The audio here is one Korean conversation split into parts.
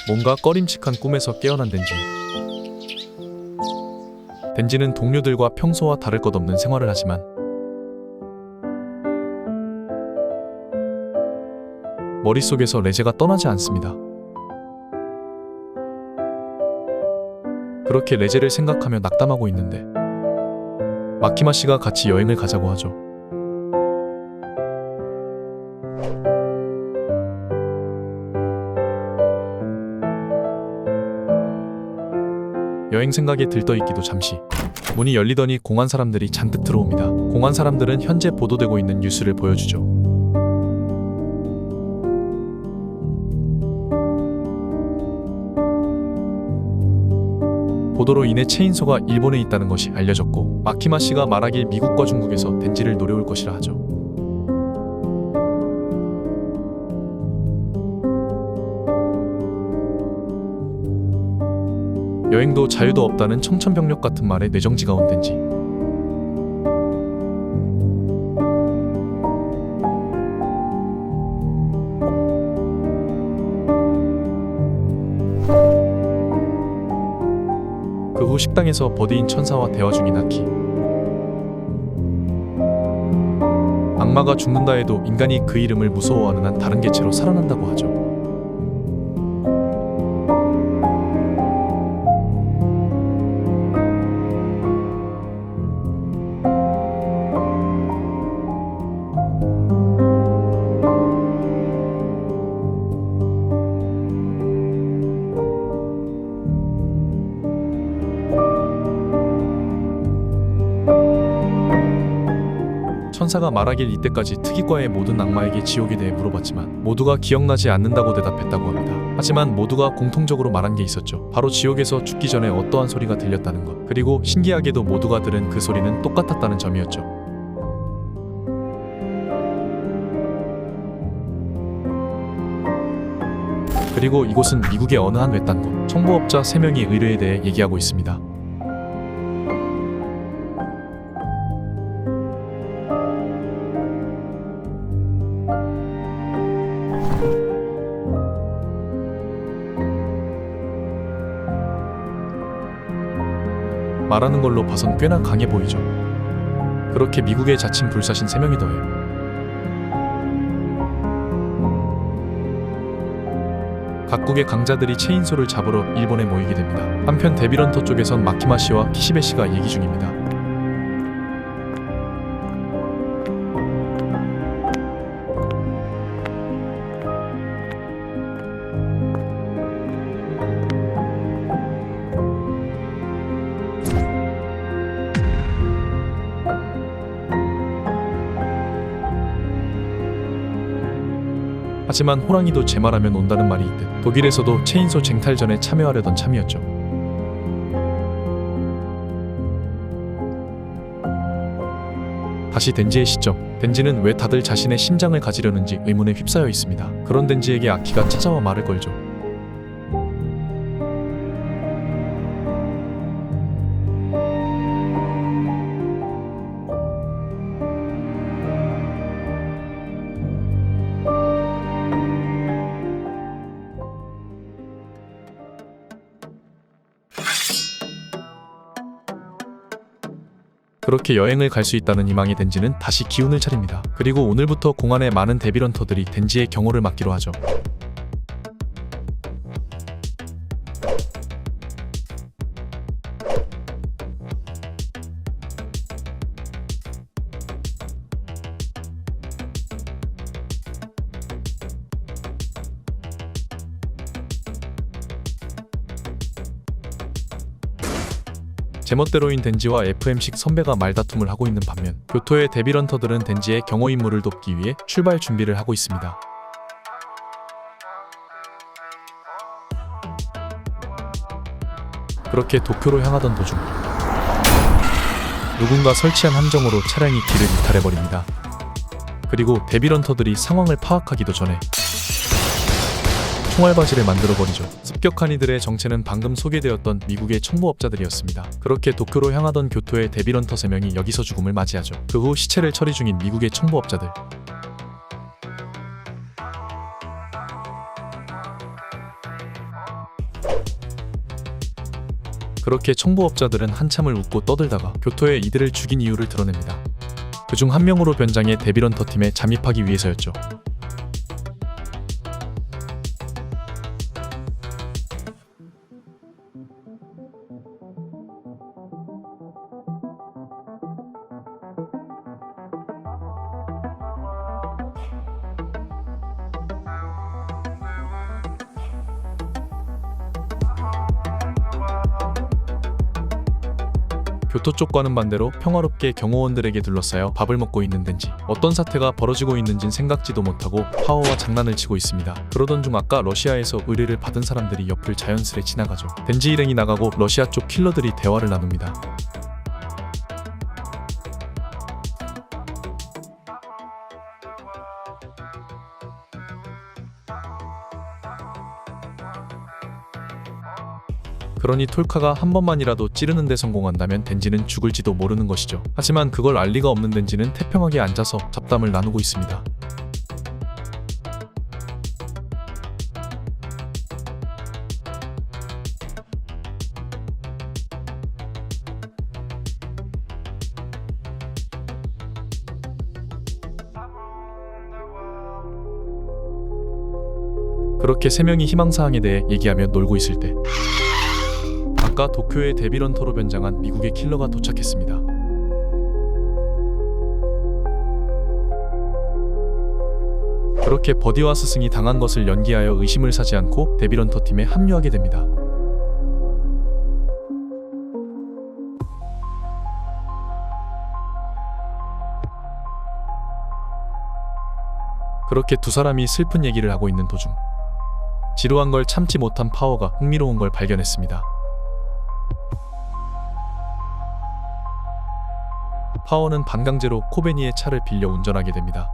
뭔가 꺼림칙한 꿈에서 깨어난 덴지. 덴지는 동료들과 평소와 다를 것 없는 생활을 하지만 머릿속에서 레제가 떠나지 않습니다. 그렇게 레제를 생각하며 낙담하고 있는데 마키마 씨가 같이 여행을 가자고 하죠. 여행 생각에 들떠있기도 잠시 문이 열리더니 공안 사람들이 잔뜩 들어옵니다. 공안 사람들은 현재 보도되고 있는 뉴스를 보여주죠. 보도로 인해 체인소가 일본에 있다는 것이 알려졌고 마키마 씨가 말하길 미국과 중국에서 덴지를 노려올 것이라 하죠. 여행도 자유도 없다는 청천벽력 같은 말에 뇌정지가 온 덴지. 그 후 식당에서 버디인 천사와 대화 중인 아키. 악마가 죽는다 해도 인간이 그 이름을 무서워하는 한 다른 개체로 살아난다고 하죠. 천사가 말하길 이때까지 특이과의 모든 악마에게 지옥에 대해 물어봤지만 모두가 기억나지 않는다고 대답했다고 합니다. 하지만 모두가 공통적으로 말한 게 있었죠. 바로 지옥에서 죽기 전에 어떠한 소리가 들렸다는 것. 그리고 신기하게도 모두가 들은 그 소리는 똑같았다는 점이었죠. 그리고 이곳은 미국의 어느 한 외딴 곳. 청부업자 3명이 의뢰에 대해 얘기하고 있습니다. 말하는 걸로 봐선 꽤나 강해 보이죠. 그렇게 미국의 자칭 불사신 3명이 더해 각국의 강자들이 체인소를 잡으러 일본에 모이게 됩니다. 한편 데빌런터 쪽에선 마키마 씨와 키시베 씨가 얘기 중입니다. 하지만 호랑이도 제 말하면 온다는 말이 있듯 독일에서도 체인소 쟁탈전에 참여하려던 참이었죠. 다시 덴지의 시점. 덴지는 왜 다들 자신의 심장을 가지려는지 의문에 휩싸여 있습니다. 그런 덴지에게 아키가 찾아와 말을 걸죠. 그렇게 여행을 갈 수 있다는 희망의 덴지는 다시 기운을 차립니다. 그리고 오늘부터 공안의 많은 데빌런터들이 덴지의 경호를 맡기로 하죠. 제멋대로인 덴지와 FM식 선배가 말다툼을 하고 있는 반면 교토의 데빌런터들은 덴지의 경호 임무를 돕기 위해 출발 준비를 하고 있습니다. 그렇게 도쿄로 향하던 도중 누군가 설치한 함정으로 차량이 길을 이탈해버립니다. 그리고 데빌런터들이 상황을 파악하기도 전에 총알바지를 만들어버리죠. 습격한 이들의 정체는 방금 소개되었던 미국의 청부업자들이었습니다. 그렇게 도쿄로 향하던 교토의 데빌런터 3명이 여기서 죽음을 맞이하죠. 그 후 시체를 처리 중인 미국의 청부업자들. 그렇게 청부업자들은 한참을 웃고 떠들다가 교토에 이들을 죽인 이유를 드러냅니다. 그중 한 명으로 변장해 데빌헌터 팀에 잠입하기 위해서였죠. 교토 쪽과는 반대로 평화롭게 경호원들에게 둘러싸여 밥을 먹고 있는 덴지. 어떤 사태가 벌어지고 있는진 생각지도 못하고 파워와 장난을 치고 있습니다. 그러던 중 아까 러시아에서 의뢰를 받은 사람들이 옆을 자연스레 지나가죠. 덴지 일행이 나가고 러시아 쪽 킬러들이 대화를 나눕니다. 그러니 톨카가 한 번만이라도 찌르는 데 성공한다면 덴지는 죽을지도 모르는 것이죠. 하지만 그걸 알 리가 없는 덴지는 태평하게 앉아서 잡담을 나누고 있습니다. 그렇게 세 명이 희망사항에 대해 얘기하며 놀고 있을 때 아까 도쿄의 데빌헌터로 변장한 미국의 킬러가 도착했습니다. 그렇게 버디와 스승이 당한 것을 연기하여 의심을 사지 않고 데빌헌터 팀에 합류하게 됩니다. 그렇게 두 사람이 슬픈 얘기를 하고 있는 도중 지루한 걸 참지 못한 파워가 흥미로운 걸 발견했습니다. 파워는 반강제로 코베니의 차를 빌려 운전하게 됩니다.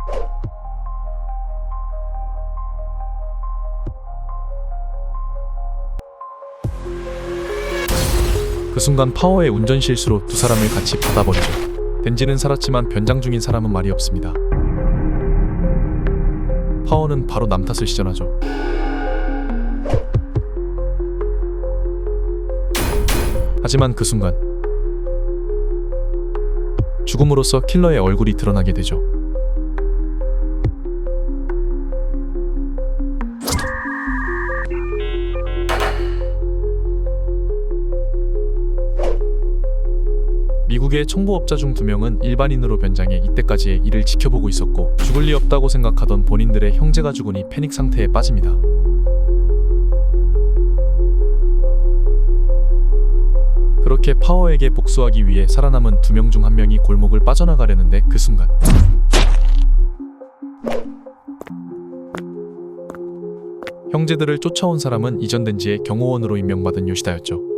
그 순간 파워의 운전 실수로 두 사람을 같이 받아버리죠. 덴지는 살았지만 변장 중인 사람은 말이 없습니다. 파워는 바로 남 탓을 시전하죠. 하지만 그 순간 죽음으로써 킬러의 얼굴이 드러나게 되죠. 미국의 청부업자 중 2명은 일반인으로 변장해 이때까지의 일을 지켜보고 있었고 죽을 리 없다고 생각하던 본인들의 형제가 죽으니 패닉 상태에 빠집니다. 그렇게 파워에게 복수하기 위해 살아남은 2명 중 1명이 골목을 빠져나가려는데 그 순간 형제들을 쫓아온 사람은 이전 덴지의 경호원으로 임명받은 요시다였죠.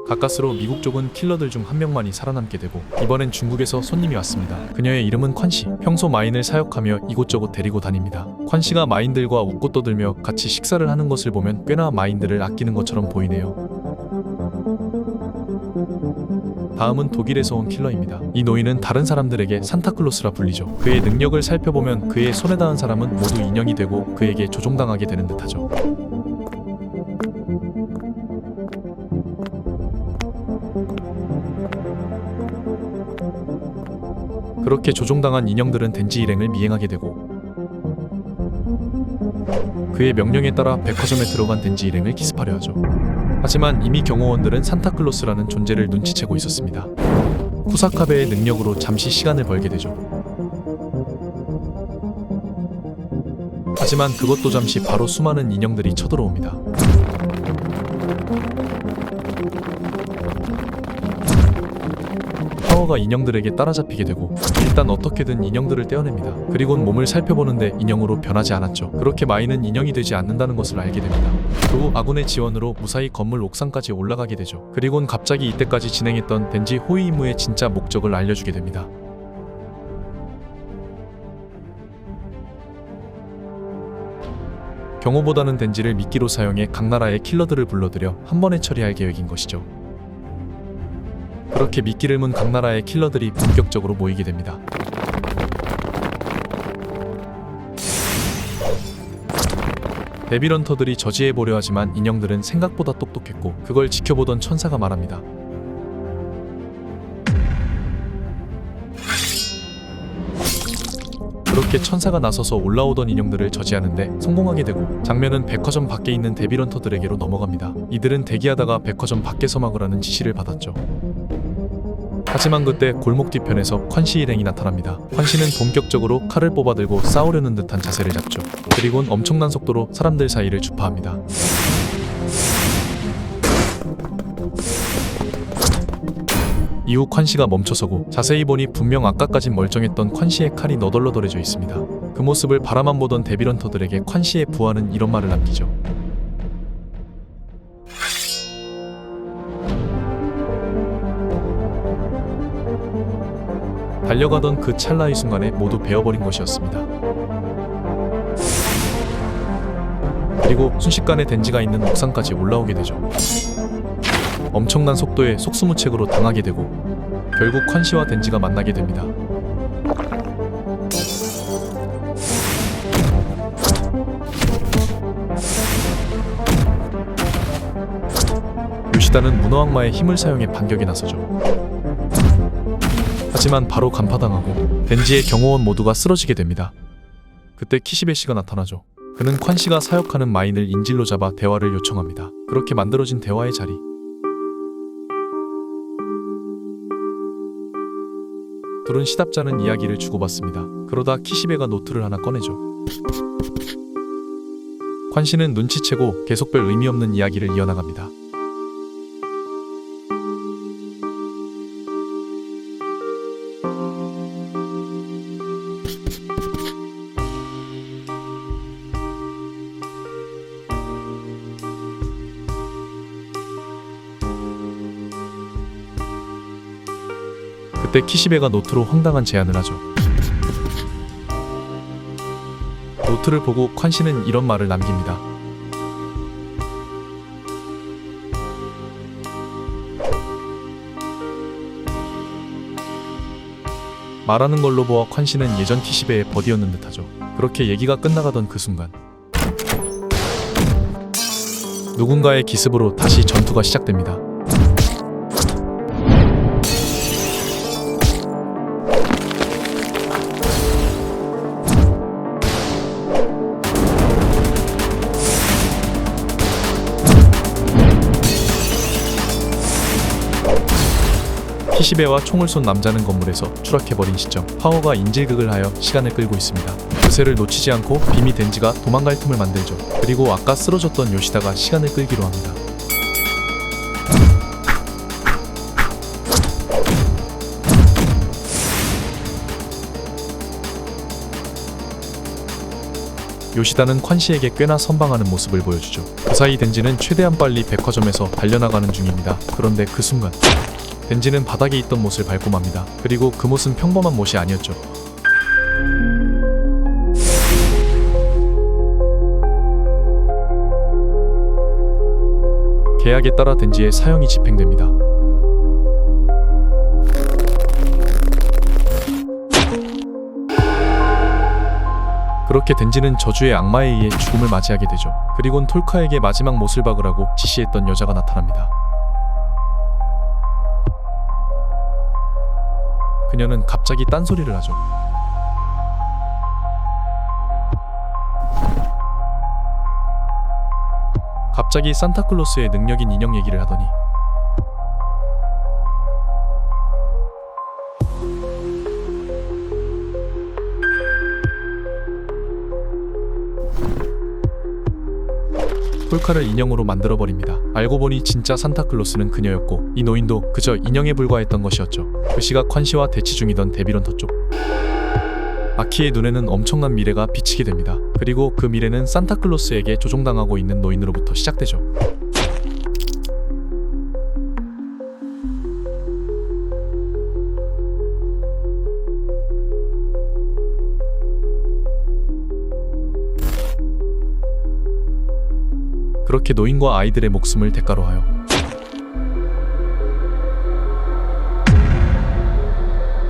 가까스로 미국 쪽은 킬러들 중 1명만이 살아남게 되고 이번엔 중국에서 손님이 왔습니다. 그녀의 이름은 콴씨. 평소 마인을 사역하며 이곳저곳 데리고 다닙니다. 콴씨가 마인들과 웃고 떠들며 같이 식사를 하는 것을 보면 꽤나 마인들을 아끼는 것처럼 보이네요. 다음은 독일에서 온 킬러입니다. 이 노인은 다른 사람들에게 산타클로스라 불리죠. 그의 능력을 살펴보면 그의 손에 닿은 사람은 모두 인형이 되고 그에게 조종당하게 되는 듯하죠. 그렇게 조종당한 인형들은 덴지 일행을 미행하게 되고 그의 명령에 따라 백화점에 들어간 덴지 일행을 기습하려 하죠. 하지만 이미 경호원들은 산타클로스라는 존재를 눈치채고 있었습니다. 후사카베의 능력으로 잠시 시간을 벌게 되죠. 하지만 그것도 잠시 바로 수많은 인형들이 쳐들어옵니다. 파워가 인형들에게 따라잡히게 되고 일단 어떻게든 인형들을 떼어냅니다. 그리곤 몸을 살펴보는데 인형으로 변하지 않았죠. 그렇게 마이는 인형이 되지 않는다는 것을 알게 됩니다. 그 후 아군의 지원으로 무사히 건물 옥상까지 올라가게 되죠. 그리곤 갑자기 이때까지 진행했던 덴지 호위 임무의 진짜 목적을 알려주게 됩니다. 경호보다는 덴지를 미끼로 사용해 각 나라의 킬러들을 불러들여 한 번에 처리할 계획인 것이죠. 그렇게 미끼를 문 각 나라의 킬러들이 본격적으로 모이게 됩니다. 데빌헌터들이 저지해보려 하지만 인형들은 생각보다 똑똑했고 그걸 지켜보던 천사가 말합니다. 그렇게 천사가 나서서 올라오던 인형들을 저지하는데 성공하게 되고 장면은 백화점 밖에 있는 데빌헌터들에게로 넘어갑니다. 이들은 대기하다가 백화점 밖에서 막으라는 지시를 받았죠. 하지만 그때 골목 뒤편에서 콴시 일행이 나타납니다. 콴시는 본격적으로 칼을 뽑아들고 싸우려는 듯한 자세를 잡죠. 그리곤 엄청난 속도로 사람들 사이를 주파합니다. 이후 콴시가 멈춰서고 자세히 보니 분명 아까까진 멀쩡했던 콴시의 칼이 너덜너덜해져 있습니다. 그 모습을 바라만 보던 데빌헌터들에게 콴시의 부하는 이런 말을 남기죠. 달려가던 그 찰나의 순간에 모두 베어버린 것이었습니다. 그리고 순식간에 덴지가 있는 옥상까지 올라오게 되죠. 엄청난 속도에 속수무책으로 당하게 되고 결국 콴시와 덴지가 만나게 됩니다. 요시다는 문어악마의 힘을 사용해 반격에 나서죠. 하지만 바로 간파당하고 덴지의 경호원 모두가 쓰러지게 됩니다. 그때 키시베시가 나타나죠. 그는 콴시가 사역하는 마인을 인질로 잡아 대화를 요청합니다. 그렇게 만들어진 대화의 자리. 둘은 시답잖은 이야기를 주고받습니다. 그러다 키시베가 노트를 하나 꺼내죠. 콴시는 눈치채고 계속 별 의미 없는 이야기를 이어나갑니다. 그때 키시베가 노트로 황당한 제안을 하죠. 노트를 보고 콴시는 이런 말을 남깁니다. 말하는 걸로 보아 콴시는 예전 키시베의 버디였는 듯하죠. 그렇게 얘기가 끝나가던 그 순간 누군가의 기습으로 다시 전투가 시작됩니다. 키시베와 총을 쏜 남자는 건물에서 추락해버린 시점 파워가 인질극을 하여 시간을 끌고 있습니다. 그새를 놓치지 않고 빔이 덴지가 도망갈 틈을 만들죠. 그리고 아까 쓰러졌던 요시다가 시간을 끌기로 합니다. 요시다는 콴시에게 꽤나 선방하는 모습을 보여주죠. 그 사이 덴지는 최대한 빨리 백화점에서 달려나가는 중입니다. 그런데 그 순간 덴지는 바닥에 있던 못을 밟고 맙니다. 그리고 그 못은 평범한 못이 아니었죠. 계약에 따라 덴지의 사형이 집행됩니다. 그렇게 덴지는 저주의 악마에 의해 죽음을 맞이하게 되죠. 그리곤 톨카에게 마지막 못을 박으라고 지시했던 여자가 나타납니다. 그녀는 갑자기 딴소리를 하죠. 갑자기 산타클로스의 능력인 인형 얘기를 하더니 폴카를 인형으로 만들어버립니다. 알고 보니 진짜 산타클로스는 그녀였고 이 노인도 그저 인형에 불과했던 것이었죠. 그 시각 콴시와 대치 중이던 데빌헌터 쪽 아키의 눈에는 엄청난 미래가 비치게 됩니다. 그리고 그 미래는 산타클로스에게 조종당하고 있는 노인으로부터 시작되죠. 그렇게 노인과 아이들의 목숨을 대가로 하여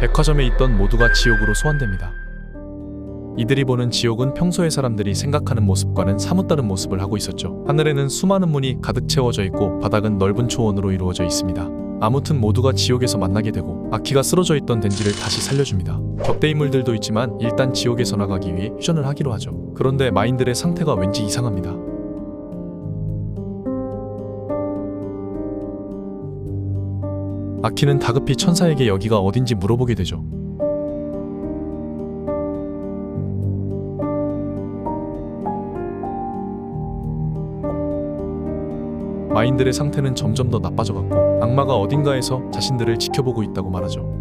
백화점에 있던 모두가 지옥으로 소환됩니다. 이들이 보는 지옥은 평소의 사람들이 생각하는 모습과는 사뭇 다른 모습을 하고 있었죠. 하늘에는 수많은 문이 가득 채워져 있고 바닥은 넓은 초원으로 이루어져 있습니다. 아무튼 모두가 지옥에서 만나게 되고 아키가 쓰러져 있던 덴지를 다시 살려줍니다. 적대 인물들도 있지만 일단 지옥에서 나가기 위해 휴전을 하기로 하죠. 그런데 마인들의 상태가 왠지 이상합니다. 아키는 다급히 천사에게 여기가 어딘지 물어보게 되죠. 마인들의 상태는 점점 더 나빠져갔고 악마가 어딘가에서 자신들을 지켜보고 있다고 말하죠.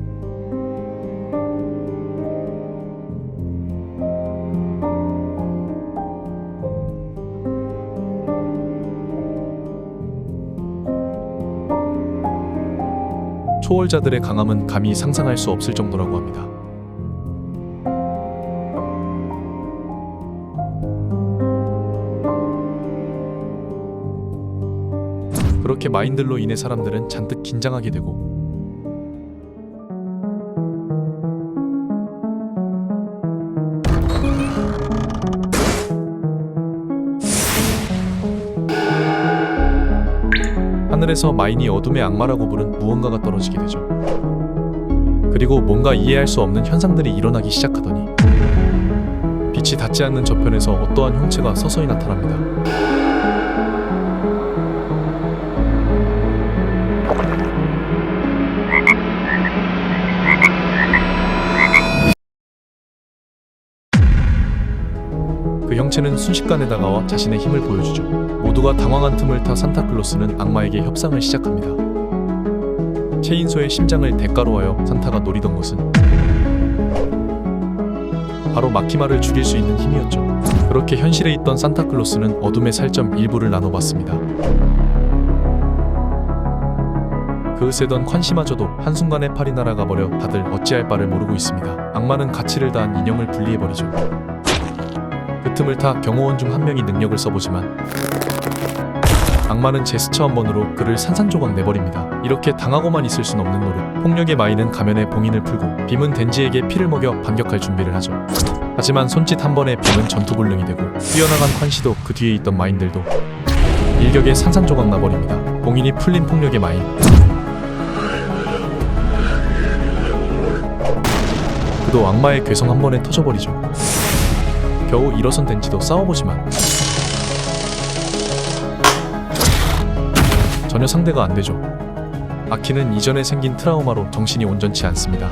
초월자들의 강함은 감히 상상할 수 없을 정도라고 합니다. 그렇게 마인들로 인해 사람들은 잔뜩 긴장하게 되고 하늘에서 마인이 어둠의 악마라고 부른 무언가가 떨어지게 되죠. 그리고 뭔가 이해할 수 없는 현상들이 일어나기 시작하더니 빛이 닿지 않는 저편에서 어떠한 형체가 서서히 나타납니다. 그 형체는 순식간에 다가와 자신의 힘을 보여주죠. 모두가 당황한 틈을 타 산타클로스는 악마에게 협상을 시작합니다. 체인소의 심장을 대가로 하여 산타가 노리던 것은 바로 마키마를 죽일 수 있는 힘이었죠. 그렇게 현실에 있던 산타클로스는 어둠의 살점 일부를 나눠봤습니다. 그 세던 콴시마저도 한순간에 팔이 날아가 버려 다들 어찌할 바를 모르고 있습니다. 악마는 가치를 다한 인형을 분리해버리죠. 그 틈을 타 경호원 중 한 명이 능력을 써보지만 악마는 제스처 한 번으로 그를 산산조각 내버립니다. 이렇게 당하고만 있을 순 없는 노릇. 폭력의 마인은 가면에 봉인을 풀고 빔은 덴지에게 피를 먹여 반격할 준비를 하죠. 하지만 손짓 한 번에 빔은 전투불능이 되고 뛰어나간 콴시도 그 뒤에 있던 마인들도 일격에 산산조각 나버립니다. 봉인이 풀린 폭력의 마인. 그도 악마의 괴성 한 번에 터져버리죠. 겨우 일어선 덴지도 싸워보지만 전혀 상대가 안되죠. 아키는 이전에 생긴 트라우마로 정신이 온전치 않습니다.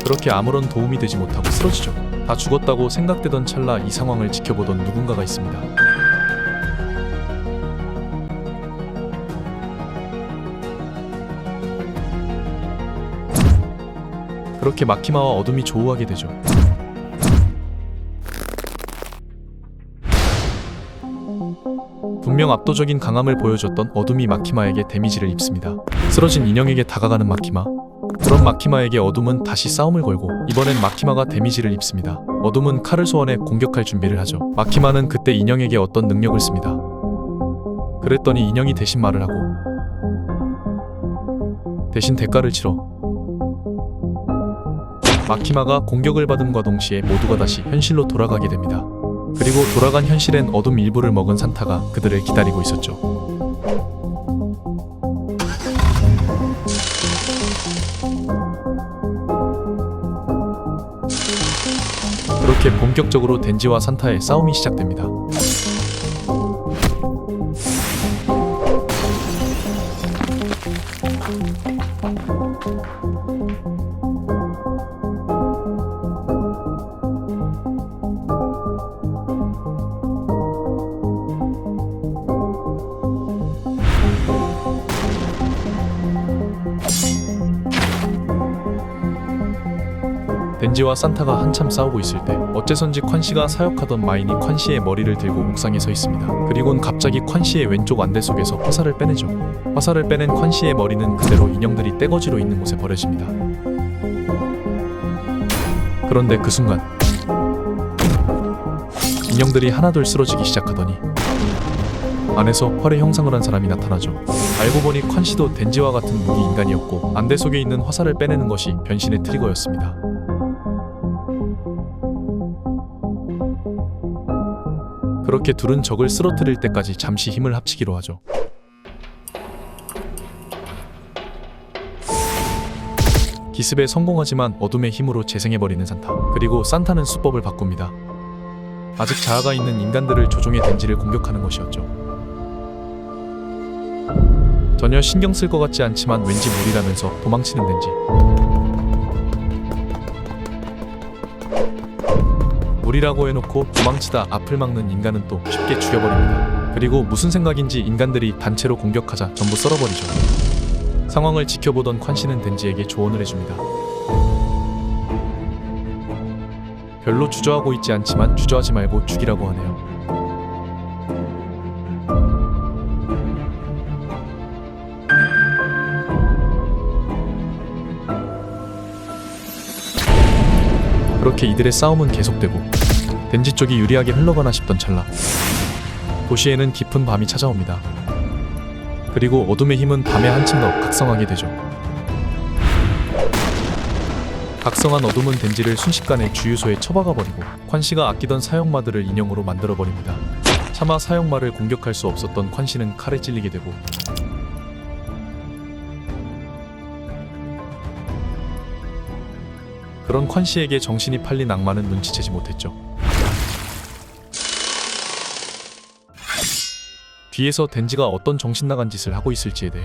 그렇게 아무런 도움이 되지 못하고 쓰러지죠. 다 죽었다고 생각되던 찰나 이 상황을 지켜보던 누군가가 있습니다. 그렇게 마키마와 어둠이 조우하게 되죠. 분명 압도적인 강함을 보여줬던 어둠이 마키마에게 데미지를 입습니다. 쓰러진 인형에게 다가가는 마키마. 그런 마키마에게 어둠은 다시 싸움을 걸고 이번엔 마키마가 데미지를 입습니다. 어둠은 칼을 소환해 공격할 준비를 하죠. 마키마는 그때 인형에게 어떤 능력을 씁니다. 그랬더니 인형이 대신 말을 하고 대신 대가를 치러 마키마가 공격을 받음과 동시에 모두가 다시 현실로 돌아가게 됩니다. 그리고 돌아간 현실엔 어둠 일부를 먹은 산타가 그들을 기다리고 있었죠. 그렇게 본격적으로 덴지와 산타의 싸움이 시작됩니다. 덴지와 산타가 한참 싸우고 있을 때 어째선지 콴시가 사역하던 마인이 콴시의 머리를 들고 옥상에 서 있습니다. 그리곤 갑자기 콴시의 왼쪽 안대 속에서 화살을 빼내죠. 화살을 빼낸 콴시의 머리는 그대로 인형들이 떼거지로 있는 곳에 버려집니다. 그런데 그 순간 인형들이 하나둘 쓰러지기 시작하더니 안에서 활의 형상을 한 사람이 나타나죠. 알고 보니 콴 씨도 덴지와 같은 무기 인간이었고 안대 속에 있는 화살을 빼내는 것이 변신의 트리거였습니다. 그렇게 둘은 적을 쓰러뜨릴 때까지 잠시 힘을 합치기로 하죠. 기습에 성공하지만 어둠의 힘으로 재생해버리는 산타. 그리고 산타는 수법을 바꿉니다. 아직 자아가 있는 인간들을 조종해 덴지를 공격하는 것이었죠. 전혀 신경 쓸 것 같지 않지만 왠지 무리라면서 도망치는 덴지. 무리라고 해놓고 도망치다 앞을 막는 인간은 또 쉽게 죽여버립니다. 그리고 무슨 생각인지 인간들이 단체로 공격하자 전부 썰어버리죠. 상황을 지켜보던 콴 씨는 덴지에게 조언을 해줍니다. 별로 주저하고 있지 않지만 주저하지 말고 죽이라고 하네요. 그렇게 이들의 싸움은 계속되고 덴지 쪽이 유리하게 흘러가나 싶던 찰나 도시에는 깊은 밤이 찾아옵니다. 그리고 어둠의 힘은 밤에 한층 더 각성하게 되죠. 각성한 어둠은 덴지를 순식간에 주유소에 처박아버리고 콴 씨가 아끼던 사형마들을 인형으로 만들어버립니다. 차마 사형마를 공격할 수 없었던 콴 씨는 칼에 찔리게 되고 그런 콴 씨에게 정신이 팔린 악마는 눈치채지 못했죠. 뒤에서 덴지가 어떤 정신나간 짓을 하고 있을지에 대해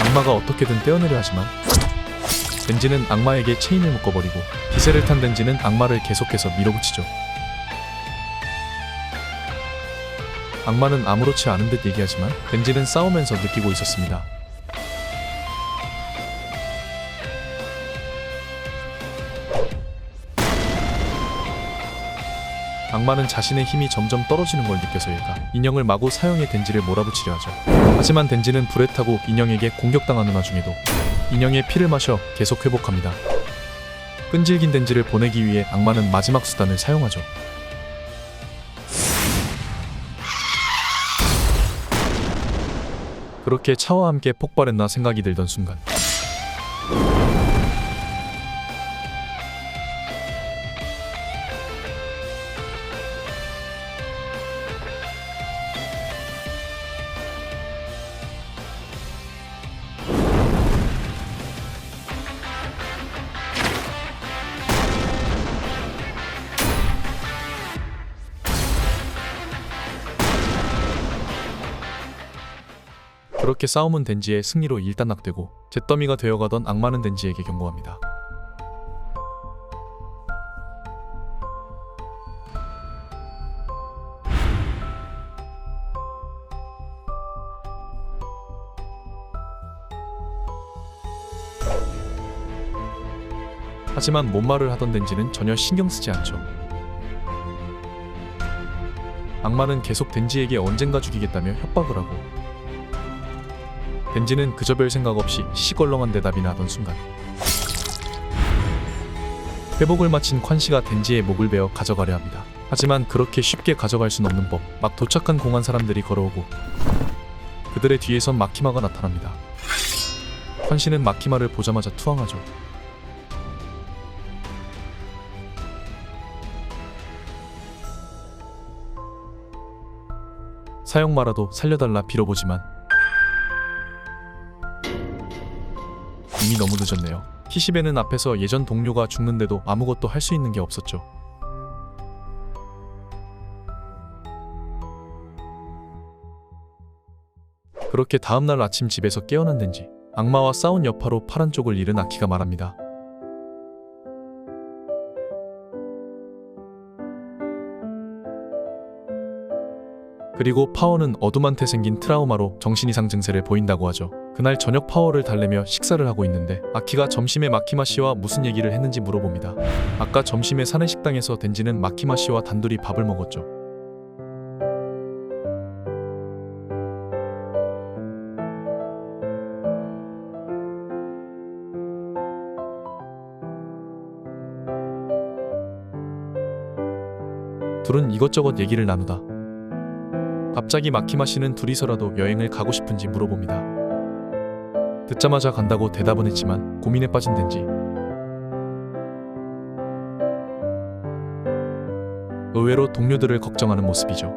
악마가 어떻게든 떼어내려 하지만 덴지는 악마에게 체인을 묶어버리고 기세를 탄 덴지는 악마를 계속해서 밀어붙이죠. 악마는 아무렇지 않은 듯 얘기하지만 덴지는 싸우면서 느끼고 있었습니다. 악마는 자신의 힘이 점점 떨어지는 걸 느껴서일까 인형을 마구 사용해 덴지를 몰아붙이려 하죠. 하지만 덴지는 불에 타고 인형에게 공격당하는 와중에도 인형의 피를 마셔 계속 회복합니다. 끈질긴 덴지를 보내기 위해 악마는 마지막 수단을 사용하죠. 그렇게 차와 함께 폭발했나 생각이 들던 순간 그렇게 싸움은 덴지의 승리로 일단락되고 잿더미가 되어가던 악마는 덴지에게 경고합니다. 하지만 뭔 말을 하던 덴지는 전혀 신경 쓰지 않죠. 악마는 계속 덴지에게 언젠가 죽이겠다며 협박을 하고 덴지는 그저 별 생각 없이 시시껄렁한 대답이나 하던 순간 회복을 마친 콴 씨가 덴지의 목을 베어 가져가려 합니다. 하지만 그렇게 쉽게 가져갈 순 없는 법. 막 도착한 공안 사람들이 걸어오고 그들의 뒤에선 마키마가 나타납니다. 콴 씨는 마키마를 보자마자 투항하죠. 사형마라도 살려달라 빌어보지만 이미 너무 늦었네요. 키시베는 앞에서 예전 동료가 죽는데도 아무것도 할 수 있는 게 없었죠. 그렇게 다음날 아침 집에서 깨어난 덴지. 악마와 싸운 여파로 파란 쪽을 잃은 아키가 말합니다. 그리고 파워는 어둠한테 생긴 트라우마로 정신이상 증세를 보인다고 하죠. 그날 저녁 파워를 달래며 식사를 하고 있는데 아키가 점심에 마키마 씨와 무슨 얘기를 했는지 물어봅니다. 아까 점심에 사내 식당에서 덴지는 마키마 씨와 단둘이 밥을 먹었죠. 둘은 이것저것 얘기를 나누다 갑자기 마키마 씨는 둘이서라도 여행을 가고 싶은지 물어봅니다. 듣자마자 간다고 대답은 했지만 고민에 빠진 덴지. 의외로 동료들을 걱정하는 모습이죠.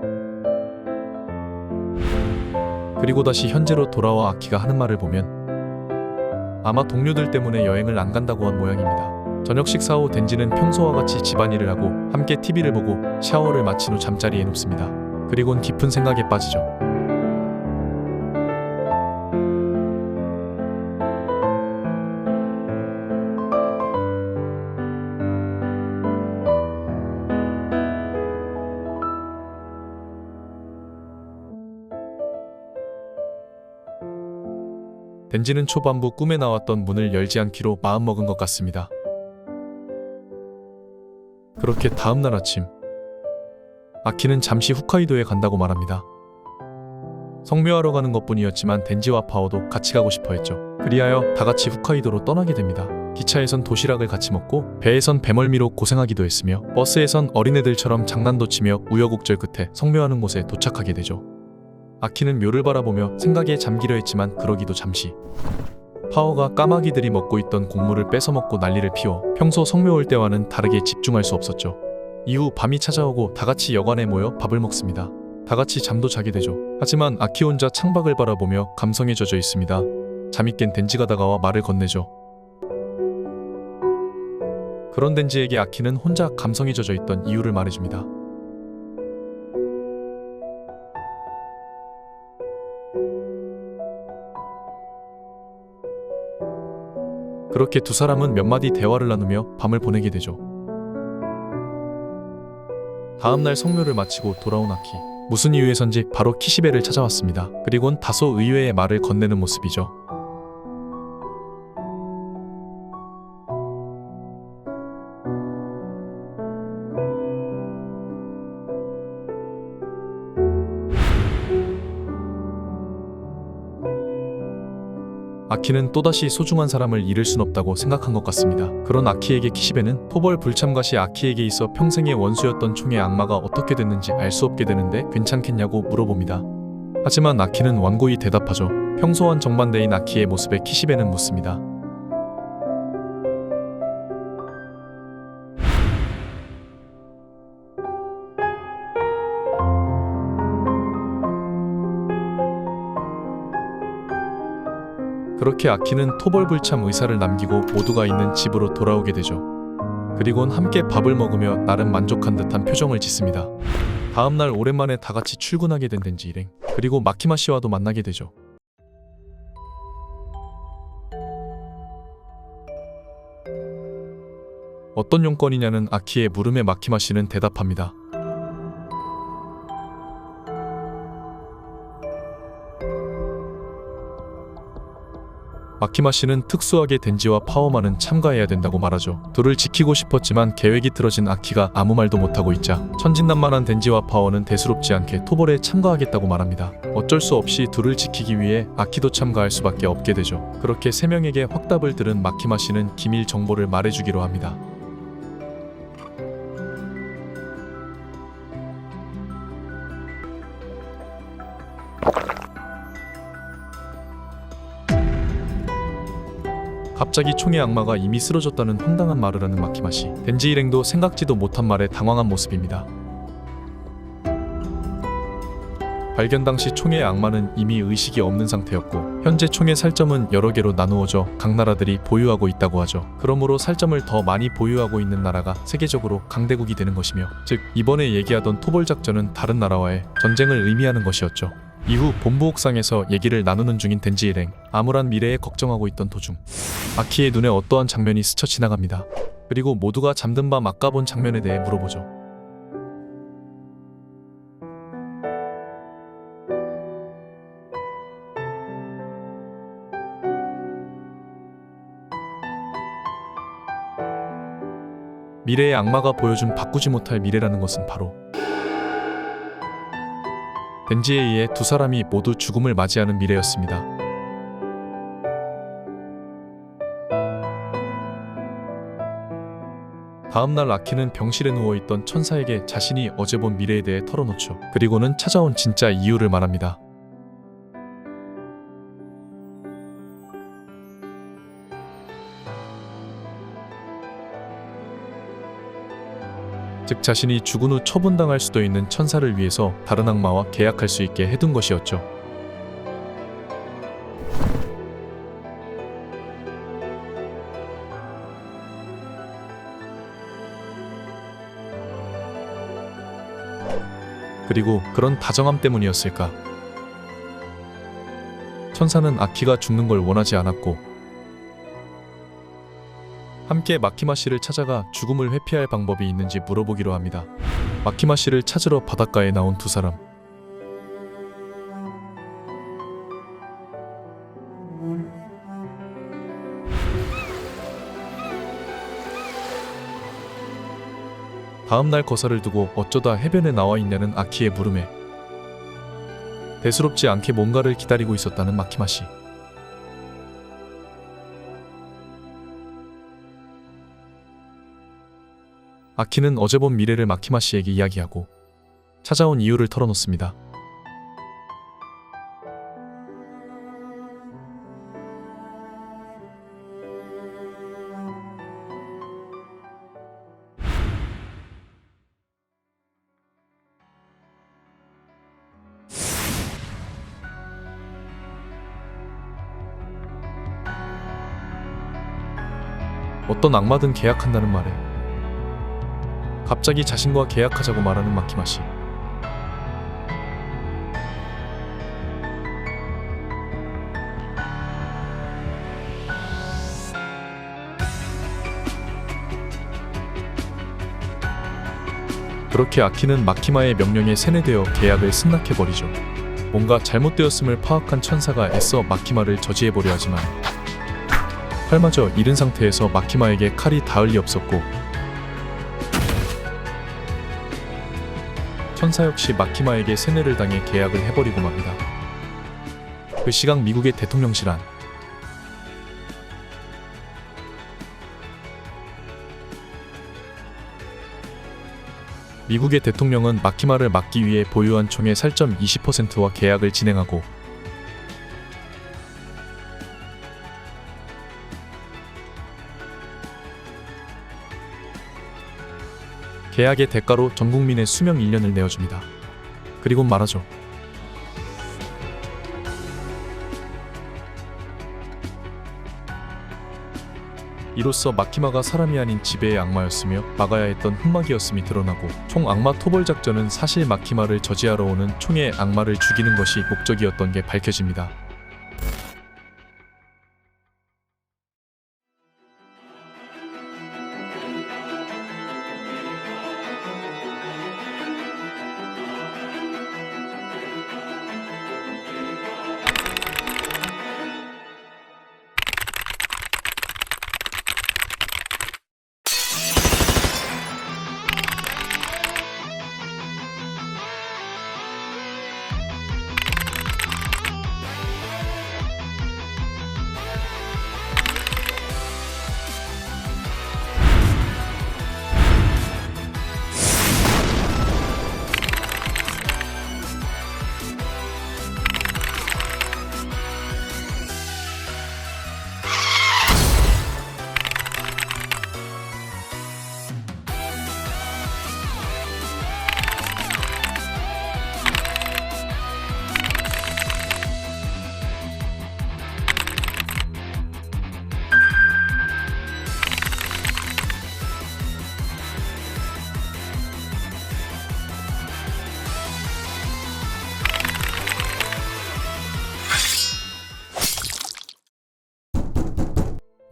그리고 다시 현재로 돌아와 아키가 하는 말을 보면 아마 동료들 때문에 여행을 안 간다고 한 모양입니다. 저녁 식사 후 덴지는 평소와 같이 집안일을 하고 함께 TV를 보고 샤워를 마친 후 잠자리에 눕습니다. 그리곤 깊은 생각에 빠지죠. 덴지는 초반부 꿈에 나왔던 문을 열지 않기로 마음먹은 것 같습니다. 그렇게 다음날 아침 아키는 잠시 홋카이도에 간다고 말합니다. 성묘하러 가는 것뿐이었지만 덴지와 파오도 같이 가고 싶어 했죠. 그리하여 다같이 홋카이도로 떠나게 됩니다. 기차에선 도시락을 같이 먹고 배에선 배멀미로 고생하기도 했으며 버스에선 어린애들처럼 장난도 치며 우여곡절 끝에 성묘하는 곳에 도착하게 되죠. 아키는 묘를 바라보며 생각에 잠기려 했지만 그러기도 잠시 파오가 까마귀들이 먹고 있던 곡물을 뺏어먹고 난리를 피워 평소 성묘 올 때와는 다르게 집중할 수 없었죠. 이후 밤이 찾아오고 다같이 여관에 모여 밥을 먹습니다. 다같이 잠도 자게 되죠. 하지만 아키 혼자 창밖을 바라보며 감성에 젖어 있습니다. 잠이 깬 덴지가 다가와 말을 건네죠. 그런 덴지에게 아키는 혼자 감성에 젖어 있던 이유를 말해줍니다. 그렇게 두 사람은 몇 마디 대화를 나누며 밤을 보내게 되죠. 다음날 성묘를 마치고 돌아온 아키. 무슨 이유에선지 바로 키시베를 찾아왔습니다. 그리곤 다소 의외의 말을 건네는 모습이죠. 아키는 또다시 소중한 사람을 잃을 순 없다고 생각한 것 같습니다. 그런 아키에게 키시베는 토벌 불참가시 아키에게 있어 평생의 원수였던 총의 악마가 어떻게 됐는지 알 수 없게 되는데 괜찮겠냐고 물어봅니다. 하지만 아키는 완고히 대답하죠. 평소와는 정반대인 아키의 모습에 키시베는 묻습니다. 그렇게 아키는 토벌불참 의사를 남기고 모두가 있는 집으로 돌아오게 되죠. 그리곤 함께 밥을 먹으며 나름 만족한 듯한 표정을 짓습니다. 다음날 오랜만에 다같이 출근하게 된 덴지 일행, 그리고 마키마 씨와도 만나게 되죠. 어떤 용건이냐는 아키의 물음에 마키마 씨는 대답합니다. 마키마 씨는 특수하게 덴지와 파오마는 참가해야 된다고 말하죠. 둘을 지키고 싶었지만 계획이 틀어진 아키가 아무 말도 못하고 있자 천진난만한 덴지와 파오는 대수롭지 않게 토벌에 참가하겠다고 말합니다. 어쩔 수 없이 둘을 지키기 위해 아키도 참가할 수밖에 없게 되죠. 그렇게 세 명에게 확답을 들은 마키마 씨는 기밀 정보를 말해주기로 합니다. 갑자기 총의 악마가 이미 쓰러졌다는 황당한 말을 하는 마키마 씨. 덴지 일행도 생각지도 못한 말에 당황한 모습입니다. 발견 당시 총의 악마는 이미 의식이 없는 상태였고 현재 총의 살점은 여러 개로 나누어져 각 나라들이 보유하고 있다고 하죠. 그러므로 살점을 더 많이 보유하고 있는 나라가 세계적으로 강대국이 되는 것이며, 즉 이번에 얘기하던 토벌 작전은 다른 나라와의 전쟁을 의미하는 것이었죠. 이후 본부 옥상에서 얘기를 나누는 중인 덴지 일행, 암울한 미래에 걱정하고 있던 도중 아키의 눈에 어떠한 장면이 스쳐 지나갑니다. 그리고 모두가 잠든 밤 아까 본 장면에 대해 물어보죠. 미래의 악마가 보여준 바꾸지 못할 미래라는 것은 바로 덴지에 의해 두 사람이 모두 죽음을 맞이하는 미래였습니다. 다음날 아키는 병실에 누워있던 천사에게 자신이 어제 본 미래에 대해 털어놓죠. 그리고는 찾아온 진짜 이유를 말합니다. 즉 자신이 죽은 후 처분당할 수도 있는 천사를 위해서 다른 악마와 계약할 수 있게 해둔 것이었죠. 그리고 그런 다정함 때문이었을까? 천사는 아키가 죽는 걸 원하지 않았고 함께 마키마 씨를 찾아가 죽음을 회피할 방법이 있는지 물어보기로 합니다. 마키마 씨를 찾으러 바닷가에 나온 두 사람. 다음날 거사를 두고 어쩌다 해변에 나와 있냐는 아키의 물음에 대수롭지 않게 뭔가를 기다리고 있었다는 마키마 씨. 아키는 어제 본 미래를 마키마 씨에게 이야기하고 찾아온 이유를 털어놓습니다. 어떤 악마든 계약한다는 말에 갑자기 자신과 계약하자고 말하는 마키마 씨. 그렇게 아키는 마키마의 명령에 세뇌되어 계약을 승낙해버리죠. 뭔가 잘못되었음을 파악한 천사가 애써 마키마를 저지해보려 하지만 팔마저 잃은 상태에서 마키마에게 칼이 닿을 리 없었고 천사 역시 마키마에게 세뇌를 당해 계약을 해버리고 맙니다. 그 시각 미국의 대통령실 안. 미국의 대통령은 마키마를 막기 위해 보유한 총의 살점 20%와 계약을 진행하고 계약의 대가로 전 국민의 수명 1년을 내어줍니다. 그리고 말하죠. 이로써 마키마가 사람이 아닌 지배의 악마였으며 막아야 했던 흑막이었음이 드러나고 총 악마 토벌 작전은 사실 마키마를 저지하러 오는 총의 악마를 죽이는 것이 목적이었던 게 밝혀집니다.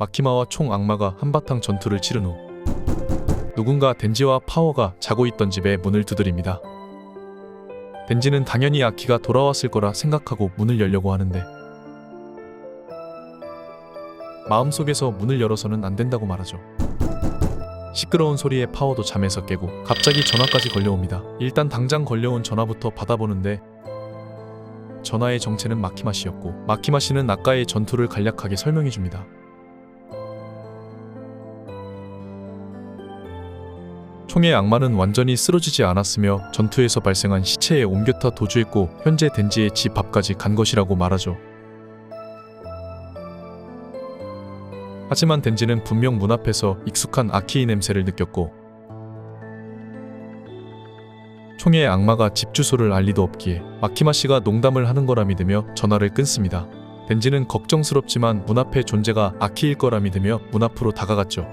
마키마와 총 악마가 한바탕 전투를 치른 후 누군가 덴지와 파워가 자고 있던 집에 문을 두드립니다. 덴지는 당연히 아키가 돌아왔을 거라 생각하고 문을 열려고 하는데 마음속에서 문을 열어서는 안 된다고 말하죠. 시끄러운 소리에 파워도 잠에서 깨고 갑자기 전화까지 걸려옵니다. 일단 당장 걸려온 전화부터 받아보는데 전화의 정체는 마키마 씨였고 마키마 씨는 아까의 전투를 간략하게 설명해줍니다. 총의 악마는 완전히 쓰러지지 않았으며 전투에서 발생한 시체에 옮겼다 도주했고 현재 덴지의 집 앞까지 간 것이라고 말하죠. 하지만 덴지는 분명 문 앞에서 익숙한 아키의 냄새를 느꼈고 총의 악마가 집 주소를 알 리도 없기에 마키마 씨가 농담을 하는 거라 믿으며 전화를 끊습니다. 덴지는 걱정스럽지만 문 앞의 존재가 아키일 거라 믿으며 문 앞으로 다가갔죠.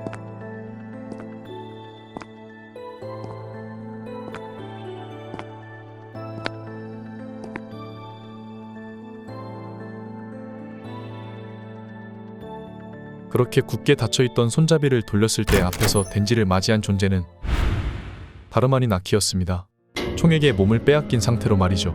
그렇게 굳게 닫혀있던 손잡이를 돌렸을 때 앞에서 덴지를 맞이한 존재는 다름 아닌 아키였습니다. 총에게 몸을 빼앗긴 상태로 말이죠.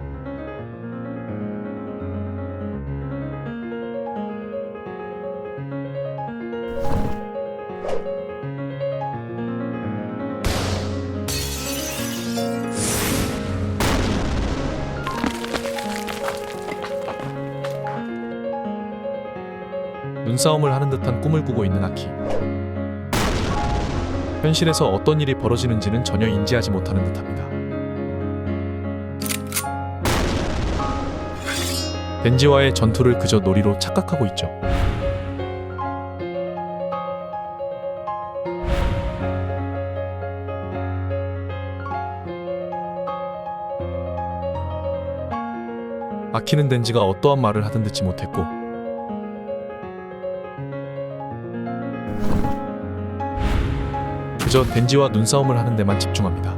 눈싸움을 하는 듯한 꿈을 꾸고 있는 아키. 현실에서 어떤 일이 벌어지는지는 전혀 인지하지 못하는 듯합니다. 덴지와의 전투를 그저 놀이로 착각하고 있죠. 아키는 덴지가 어떠한 말을 하든 듣지 못했고 그저 덴지와 눈싸움을 하는 데만 집중합니다.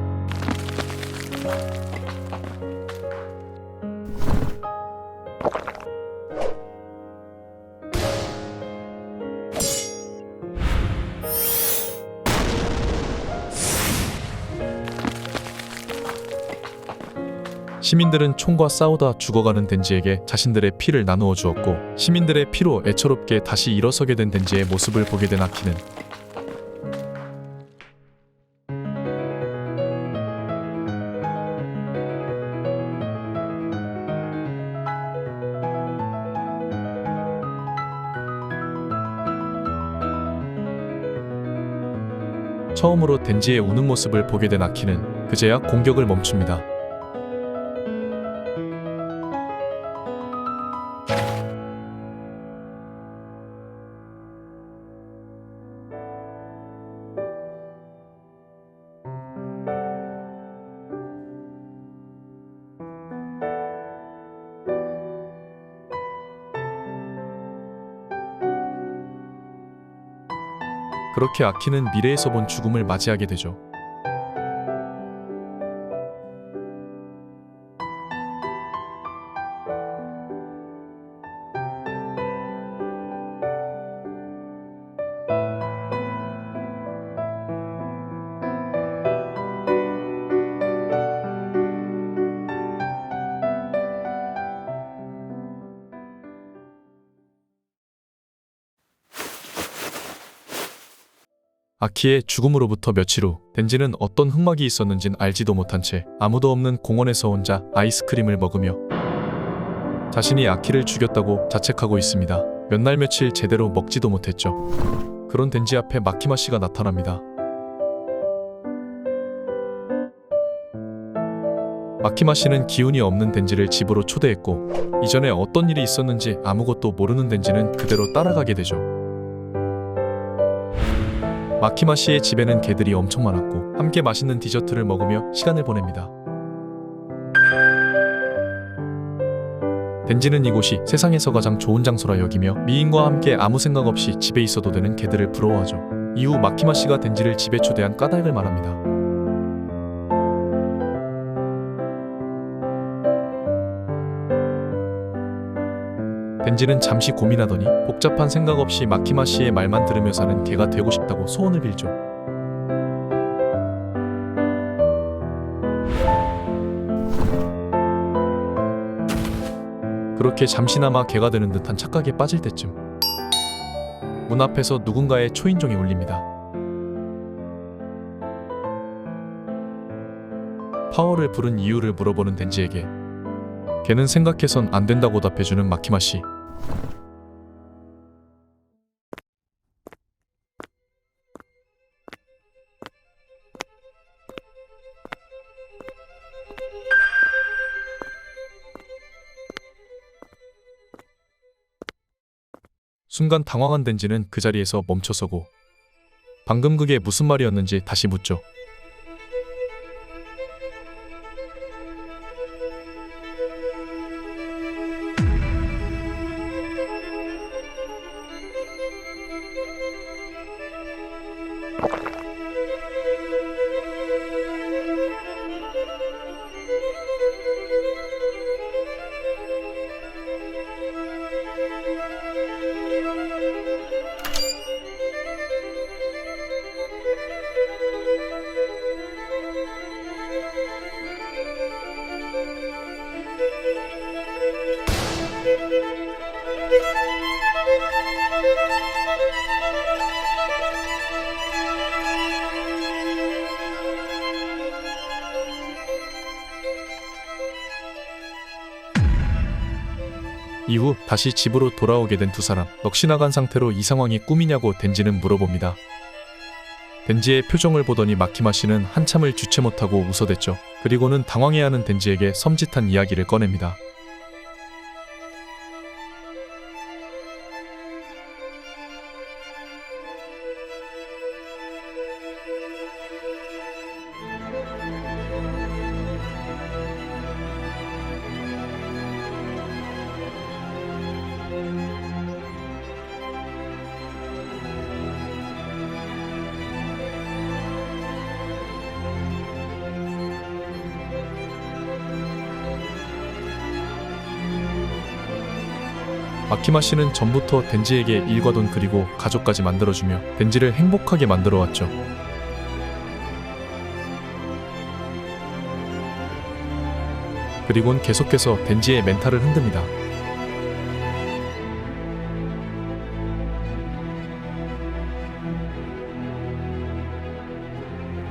시민들은 총과 싸우다 죽어가는 덴지에게 자신들의 피를 나누어 주었고 시민들의 피로 애처롭게 다시 일어서게 된 덴지의 모습을 보게 된 아키는 처음으로 덴지의 우는 모습을 보게 된 아키는 그제야 공격을 멈춥니다. 그렇게 아키는 미래에서 본 죽음을 맞이하게 되죠. 아키의 죽음으로부터 며칠 후 덴지는 어떤 흑막이 있었는진 알지도 못한 채 아무도 없는 공원에서 혼자 아이스크림을 먹으며 자신이 아키를 죽였다고 자책하고 있습니다. 몇 날 며칠 제대로 먹지도 못했죠. 그런 덴지 앞에 마키마 씨가 나타납니다. 마키마 씨는 기운이 없는 덴지를 집으로 초대했고 이전에 어떤 일이 있었는지 아무것도 모르는 덴지는 그대로 따라가게 되죠. 마키마 씨의 집에는 개들이 엄청 많았고 함께 맛있는 디저트를 먹으며 시간을 보냅니다. 덴지는 이곳이 세상에서 가장 좋은 장소라 여기며 미인과 함께 아무 생각 없이 집에 있어도 되는 개들을 부러워하죠. 이후 마키마 씨가 덴지를 집에 초대한 까닭을 말합니다. 덴지는 잠시 고민하더니 복잡한 생각 없이 마키마 씨의 말만 들으며 사는 개가 되고 싶다고 소원을 빌죠. 그렇게 잠시나마 개가 되는 듯한 착각에 빠질 때쯤 문 앞에서 누군가의 초인종이 울립니다. 파워를 부른 이유를 물어보는 덴지에게 걔는 생각해선 안 된다고 답해주는 마키마 씨. 순간 당황한 덴지는 그 자리에서 멈춰서고 방금 그게 무슨 말이었는지 다시 묻죠. 이후 다시 집으로 돌아오게 된 두 사람. 넋이 나간 상태로 이 상황이 꿈이냐고 덴지는 물어봅니다. 덴지의 표정을 보더니 마키마 씨는 한참을 주체 못하고 웃어댔죠. 그리고는 당황해하는 덴지에게 섬찟한 이야기를 꺼냅니다. 마키마 씨는 전부터 덴지에게 일과 돈 그리고 가족까지 만들어주며 덴지를 행복하게 만들어왔죠. 그리고는 계속해서 덴지의 멘탈을 흔듭니다.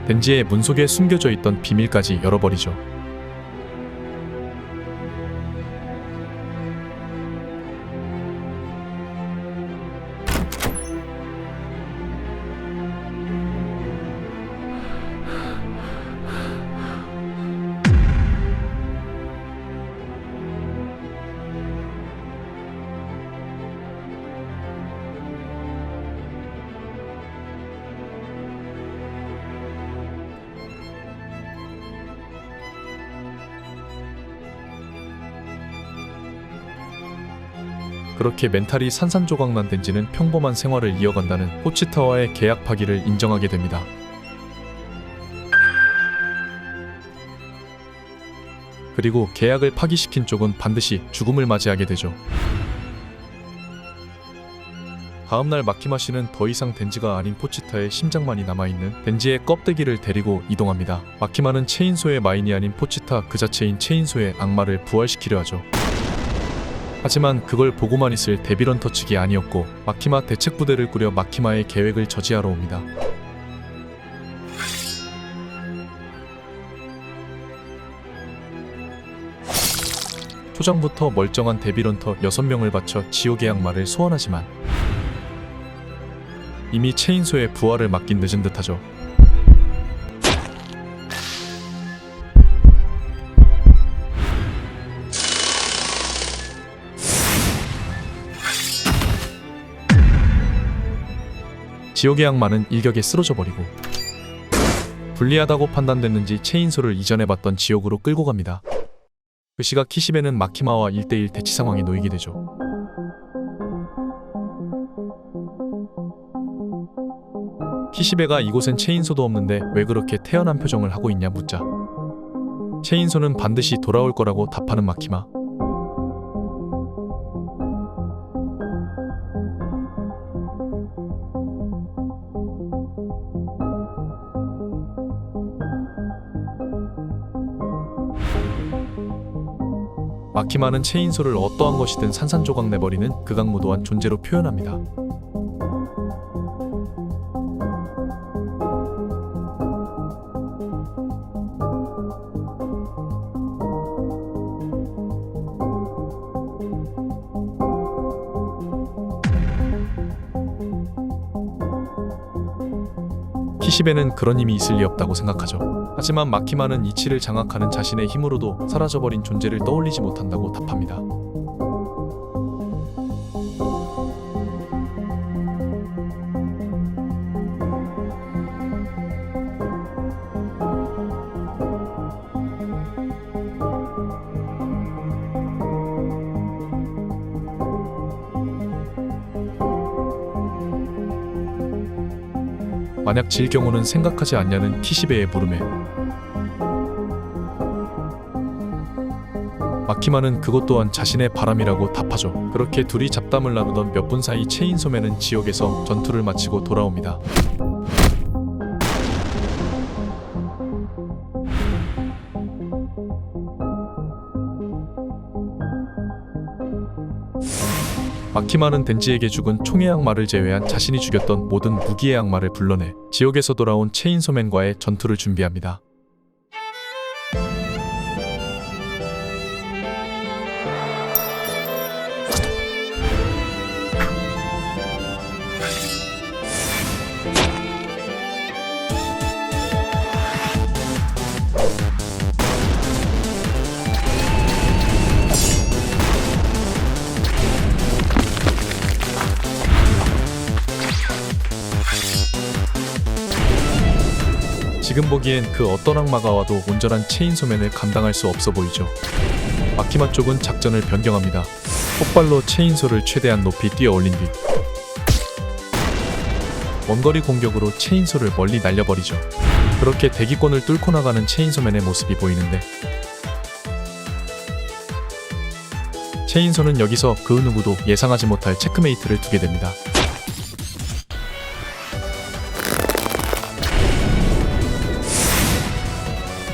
덴지의 문 속에 숨겨져 있던 비밀까지 열어버리죠. 그렇게 멘탈이 산산조각난 덴지는 평범한 생활을 이어간다는 포치타와의 계약 파기를 인정하게 됩니다. 그리고 계약을 파기시킨 쪽은 반드시 죽음을 맞이하게 되죠. 다음날 마키마 씨는 더 이상 덴지가 아닌 포치타의 심장만이 남아있는 덴지의 껍데기를 데리고 이동합니다. 마키마는 체인소의 마인이 아닌 포치타 그 자체인 체인소의 악마를 부활시키려 하죠. 하지만 그걸 보고만 있을 데빌런터 측이 아니었고 마키마 대책부대를 꾸려 마키마의 계획을 저지하러 옵니다. 초장부터 멀쩡한 데빌런터 6명을 바쳐 지옥의 악마를 소환하지만 이미 체인소의 부활을 막긴 늦은 듯하죠. 지옥의 악마는 일격에 쓰러져 버리고 불리하다고 판단됐는지 체인소를 이전에 봤던 지옥으로 끌고 갑니다. 그 시각 키시베는 마키마와 1대1 대치 상황에 놓이게 되죠. 키시베가 이곳엔 체인소도 없는데 왜 그렇게 태연한 표정을 하고 있냐 묻자 체인소는 반드시 돌아올 거라고 답하는 마키마. 마키마는 체인소를 어떠한 것이든 산산조각 내버리는 극악무도한 존재로 표현합니다. 키시베는 그런 힘이 있을 리 없다고 생각하죠. 하지만 마키마는 이치를 장악하는 자신의 힘으로도 사라져버린 존재를 떠올리지 못한다고 답합니다. 만약 질 경우는 생각하지 않냐는 키시베의 물음에 마키마는 그것 또한 자신의 바람이라고 답하죠. 그렇게 둘이 잡담을 나누던 몇 분 사이 체인소맨은 지옥에서 전투를 마치고 돌아옵니다. 마키마는 덴지에게 죽은 총의 악마를 제외한 자신이 죽였던 모든 무기의 악마를 불러내 지옥에서 돌아온 체인소맨과의 전투를 준비합니다. 지금 보기엔 그 어떤 악마가 와도 온전한 체인소맨을 감당할 수 없어 보이죠. 마키마 쪽은 작전을 변경합니다. 폭발로 체인소를 최대한 높이 뛰어 올린 뒤 원거리 공격으로 체인소를 멀리 날려버리죠. 그렇게 대기권을 뚫고 나가는 체인소맨의 모습이 보이는데 체인소는 여기서 그 누구도 예상하지 못할 체크메이트를 두게 됩니다.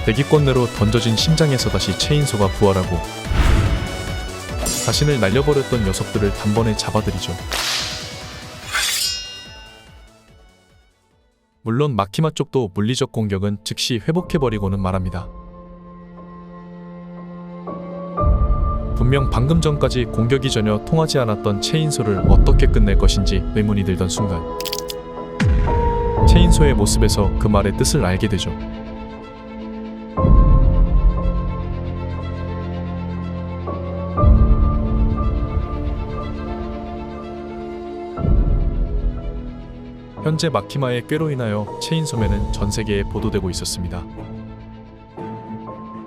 대기권 내로 던져진 심장에서 다시 체인소가 부활하고 자신을 날려버렸던 녀석들을 단번에 잡아들이죠. 물론 마키마 쪽도 물리적 공격은 즉시 회복해버리고는 말합니다. 분명 방금 전까지 공격이 전혀 통하지 않았던 체인소를 어떻게 끝낼 것인지 의문이 들던 순간 체인소의 모습에서 그 말의 뜻을 알게 되죠. 현재 마키마의 꾀로 인하여 체인소맨은 전 세계에 보도되고 있었습니다.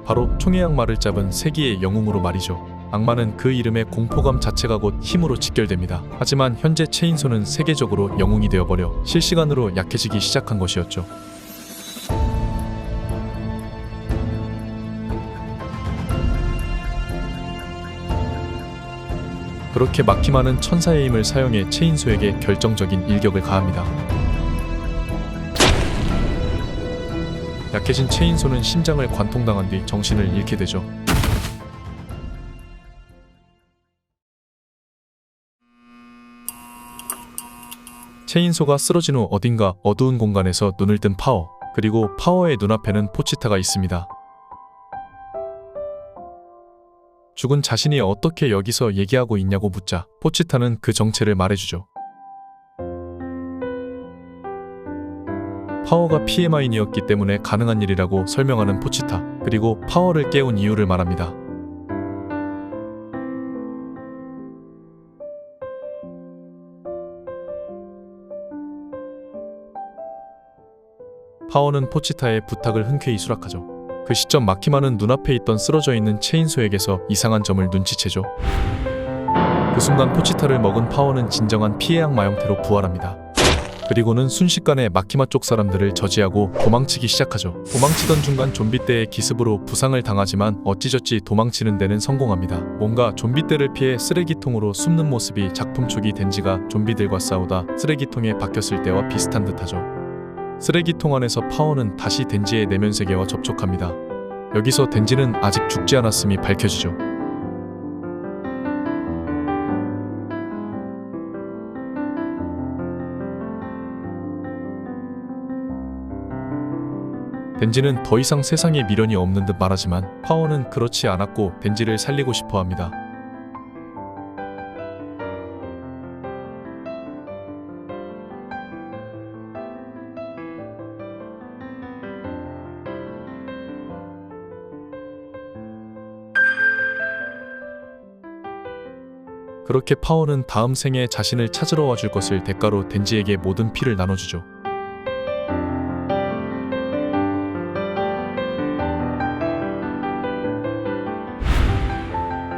바로 총의 악마를 잡은 세기의 영웅으로 말이죠. 악마는 그 이름의 공포감 자체가 곧 힘으로 직결됩니다. 하지만 현재 체인소는 세계적으로 영웅이 되어버려 실시간으로 약해지기 시작한 것이었죠. 그렇게 마키마는 천사의 힘을 사용해 체인소에게 결정적인 일격을 가합니다. 약해진 체인소는 심장을 관통당한 뒤 정신을 잃게 되죠. 체인소가 쓰러진 후 어딘가 어두운 공간에서 눈을 뜬 파워, 그리고 파워의 눈앞에는 포치타가 있습니다. 죽은 자신이 어떻게 여기서 얘기하고 있냐고 묻자 포치타는 그 정체를 말해주죠. 파워가 PMI인이었기 때문에 가능한 일이라고 설명하는 포치타, 그리고 파워를 깨운 이유를 말합니다. 파워는 포치타의 부탁을 흔쾌히 수락하죠. 그 시점 마키마는 눈앞에 있던 쓰러져 있는 체인소에게서 이상한 점을 눈치채죠. 그 순간 포치타를 먹은 파워는 진정한 피해 악마 형태로 부활합니다. 그리고는 순식간에 마키마 쪽 사람들을 저지하고 도망치기 시작하죠. 도망치던 중간 좀비떼의 기습으로 부상을 당하지만 어찌저찌 도망치는 데는 성공합니다. 뭔가 좀비떼를 피해 쓰레기통으로 숨는 모습이 작품 초기 덴지가 좀비들과 싸우다 쓰레기통에 박혔을 때와 비슷한 듯하죠. 쓰레기통 안에서 파워는 다시 덴지의 내면 세계와 접촉합니다. 여기서 덴지는 아직 죽지 않았음이 밝혀지죠. 덴지는 더 이상 세상에 미련이 없는 듯 말하지만 파워는 그렇지 않았고 덴지를 살리고 싶어 합니다. 그렇게 파워는 다음 생에 자신을 찾으러 와줄 것을 대가로 덴지에게 모든 피를 나눠주죠.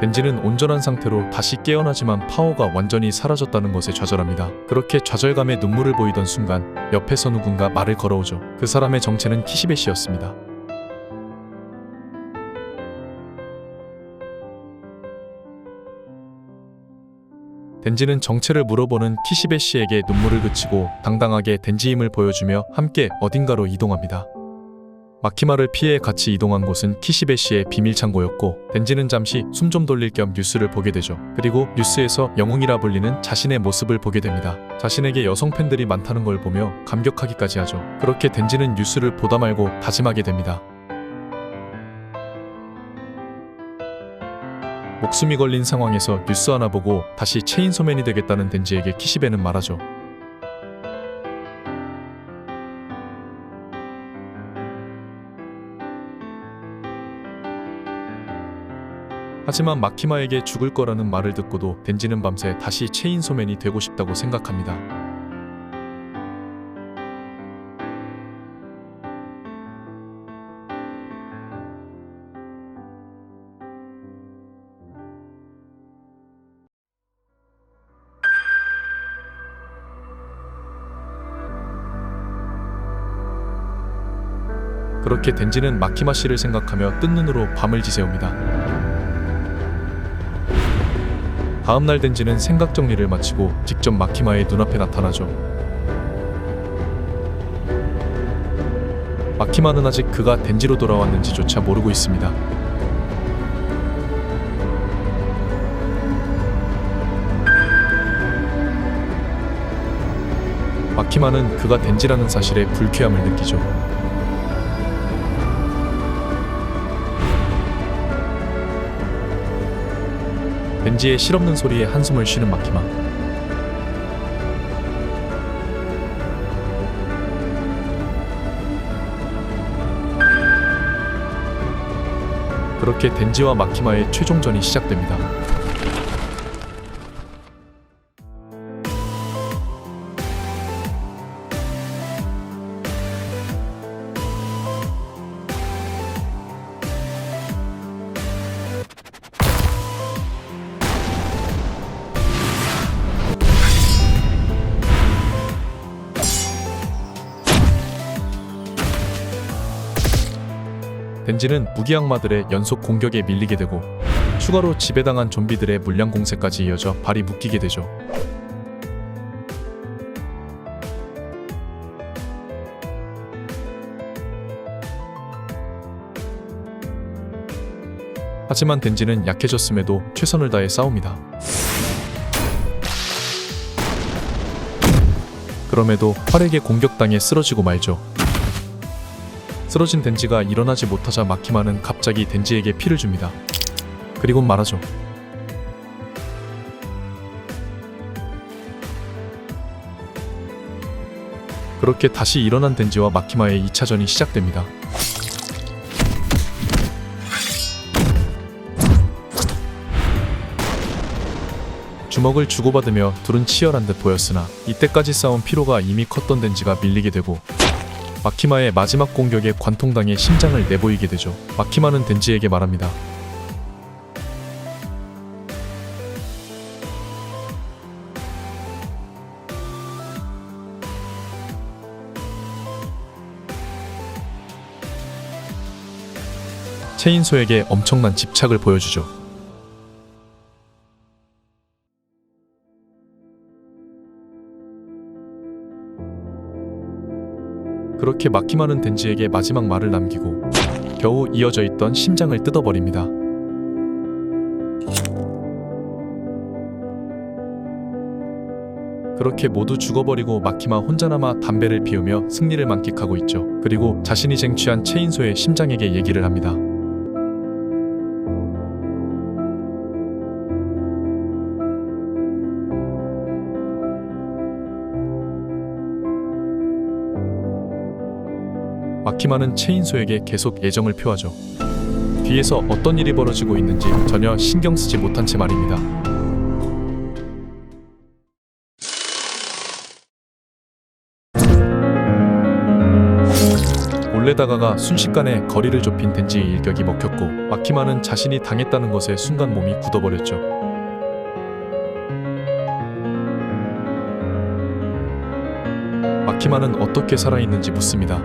덴지는 온전한 상태로 다시 깨어나지만 파워가 완전히 사라졌다는 것에 좌절합니다. 그렇게 좌절감에 눈물을 보이던 순간 옆에서 누군가 말을 걸어오죠. 그 사람의 정체는 키시베시였습니다. 덴지는 정체를 물어보는 키시베시에게 눈물을 그치고 당당하게 덴지임을 보여주며 함께 어딘가로 이동합니다. 마키마를 피해 같이 이동한 곳은 키시베시의 비밀창고였고 덴지는 잠시 숨 좀 돌릴 겸 뉴스를 보게 되죠. 그리고 뉴스에서 영웅이라 불리는 자신의 모습을 보게 됩니다. 자신에게 여성 팬들이 많다는 걸 보며 감격하기까지 하죠. 그렇게 덴지는 뉴스를 보다 말고 다짐하게 됩니다. 목숨이 걸린 상황에서 뉴스 하나 보고 다시 체인소맨이 되겠다는 덴지에게 키시베는 말하죠. 하지만 마키마에게 죽을 거라는 말을 듣고도 덴지는 밤새 다시 체인소맨이 되고 싶다고 생각합니다. 그렇게 덴지는 마키마 씨를 생각하며 뜬 눈으로 밤을 지새웁니다. 다음날 덴지는 생각 정리를 마치고 직접 마키마의 눈앞에 나타나죠. 마키마는 아직 그가 덴지로 돌아왔는지조차 모르고 있습니다. 마키마는 그가 덴지라는 사실에 불쾌함을 느끼죠. 덴지의 실없는 소리에 한숨을 쉬는 마키마. 그렇게 덴지와 마키마의 최종전이 시작됩니다. 덴지는 무기악마들의 연속 공격에 밀리게 되고 추가로 지배당한 좀비들의 물량 공세까지 이어져 발이 묶이게 되죠. 하지만 덴지는 약해졌음에도 최선을 다해 싸웁니다. 그럼에도 활에게 공격당해 쓰러지고 말죠. 쓰러진 덴지가 일어나지 못하자 마키마는 갑자기 덴지에게 피를 줍니다. 그리고 말하죠. 그렇게 다시 일어난 덴지와 마키마의 2차전이 시작됩니다. 주먹을 주고받으며 둘은 치열한 듯 보였으나 이때까지 쌓은 피로가 이미 컸던 덴지가 밀리게 되고 마키마의 마지막 공격에 관통당해 심장을 내보이게 되죠. 마키마는 덴지에게 말합니다. 체인소에게 엄청난 집착을 보여주죠. 그렇게 마키마는 덴지에게 마지막 말을 남기고 겨우 이어져 있던 심장을 뜯어버립니다. 그렇게 모두 죽어버리고 마키마 혼자 남아 담배를 피우며 승리를 만끽하고 있죠. 그리고 자신이 쟁취한 체인소의 심장에게 얘기를 합니다. 마키마는 체인소에게 계속 애정을 표하죠. 뒤에서 어떤 일이 벌어지고 있는지 전혀 신경 쓰지 못한 채 말입니다. 몰래 다가가 순식간에 거리를 좁힌 덴지의 일격이 먹혔고 마키마는 자신이 당했다는 것에 순간 몸이 굳어버렸죠. 마키마는 어떻게 살아있는지 묻습니다.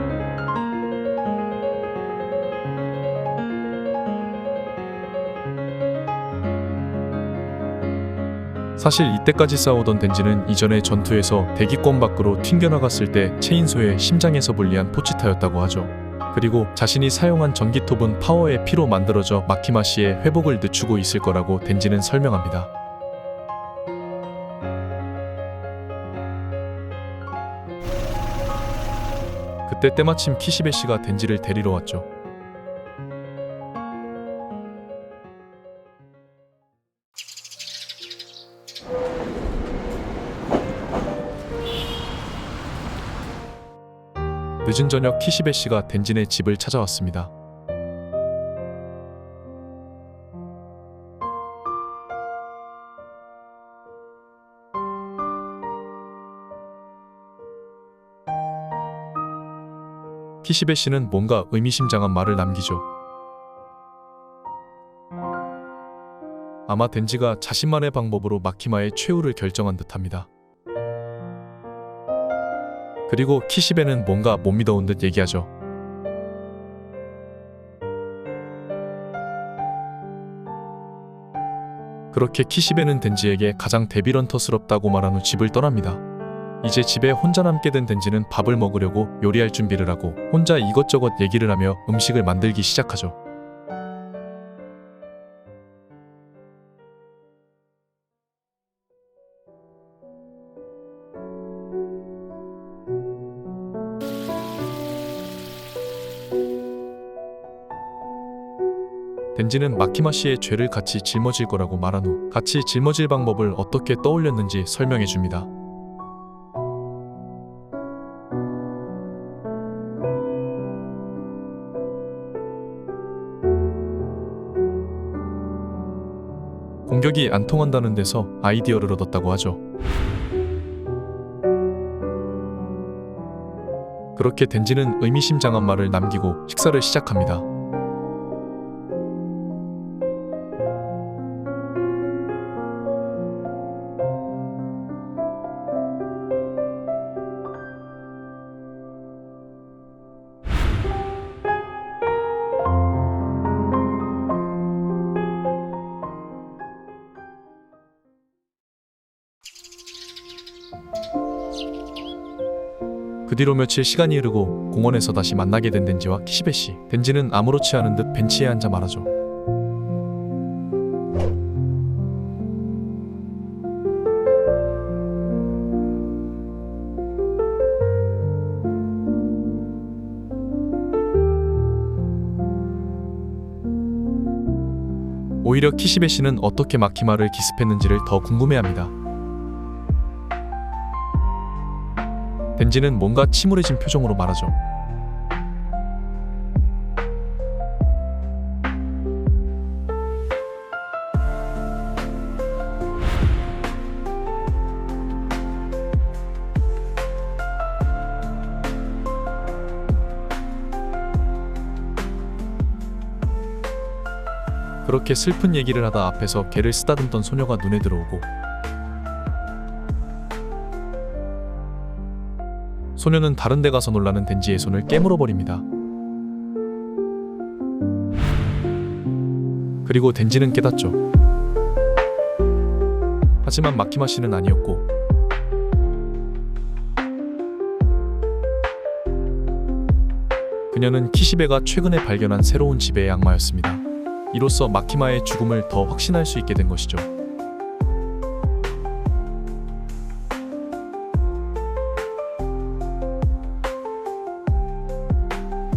사실 이때까지 싸우던 덴지는 이전의 전투에서 대기권 밖으로 튕겨나갔을 때 체인소의 심장에서 분리한 포치타였다고 하죠. 그리고 자신이 사용한 전기톱은 파워의 피로 만들어져 마키마 씨의 회복을 늦추고 있을 거라고 덴지는 설명합니다. 그때 때마침 키시베 씨가 덴지를 데리러 왔죠. 늦은 저녁 키시베 씨가 덴진의 집을 찾아왔습니다. 키시베 씨는 뭔가 의미심장한 말을 남기죠. 아마 덴지가 자신만의 방법으로 마키마의 최후를 결정한 듯합니다. 그리고 키시베는 뭔가 못 믿어온 듯 얘기하죠. 그렇게 키시베는 덴지에게 가장 데빌런터스럽다고 말한 후 집을 떠납니다. 이제 집에 혼자 남게 된 덴지는 밥을 먹으려고 요리할 준비를 하고 혼자 이것저것 얘기를 하며 음식을 만들기 시작하죠. 덴지는 마키마 씨의 죄를 같이 짊어질 거라고 말한 후 같이 짊어질 방법을 어떻게 떠올렸는지 설명해 줍니다. 공격이 안 통한다는 데서 아이디어를 얻었다고 하죠. 그렇게 덴지는 의미심장한 말을 남기고 식사를 시작합니다. 그 뒤로 며칠 시간이 흐르고 공원에서 다시 만나게 된 덴지와 키시베 씨. 덴지는 아무렇지 않은 듯 벤치에 앉아 말하죠. 오히려 키시베 씨는 어떻게 마키마를 기습했는지를 더 궁금해합니다. 덴지는 뭔가 침울해진 표정으로 말하죠. 그렇게 슬픈 얘기를 하다 앞에서 개를 쓰다듬던 소녀가 눈에 들어오고 소녀는 다른 데 가서 놀라는 덴지의 손을 깨물어 버립니다. 그리고 덴지는 깨닫죠. 하지만 마키마 씨는 아니었고 그녀는 키시베가 최근에 발견한 새로운 지배의 악마였습니다. 이로써 마키마의 죽음을 더 확신할 수 있게 된 것이죠.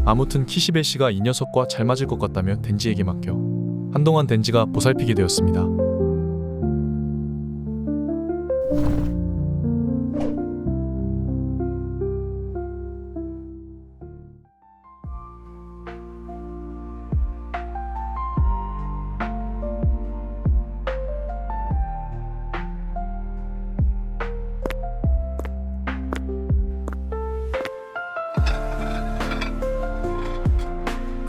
아무튼 키시베 씨가 이 녀석과 잘 맞을 것 같다며 덴지에게 맡겨 한동안 덴지가 보살피게 되었습니다.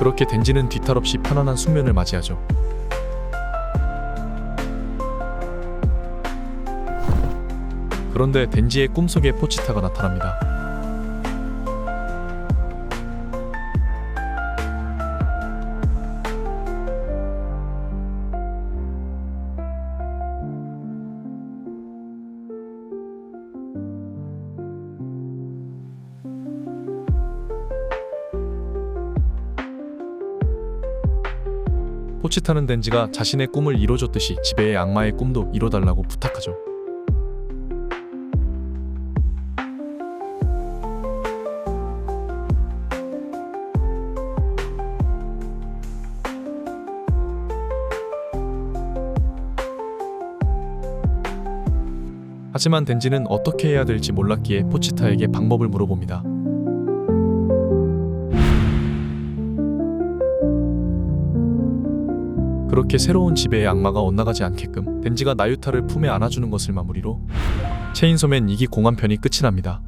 그렇게 덴지는 뒤탈 없이 편안한 숙면을 맞이하죠. 그런데 덴지의 꿈속에 포치타가 나타납니다. 포치타는 덴지가 자신의 꿈을 이뤄줬듯이 지배의 악마의 꿈도 이뤄달라고 부탁하죠. 하지만 덴지는 어떻게 해야 될지 몰랐기에 포치타에게 방법을 물어봅니다. 그렇게 새로운 지배의 악마가 엇나가지 않게끔 덴지가 나유타를 품에 안아주는 것을 마무리로 체인소맨 2기 공환편이 끝이 납니다.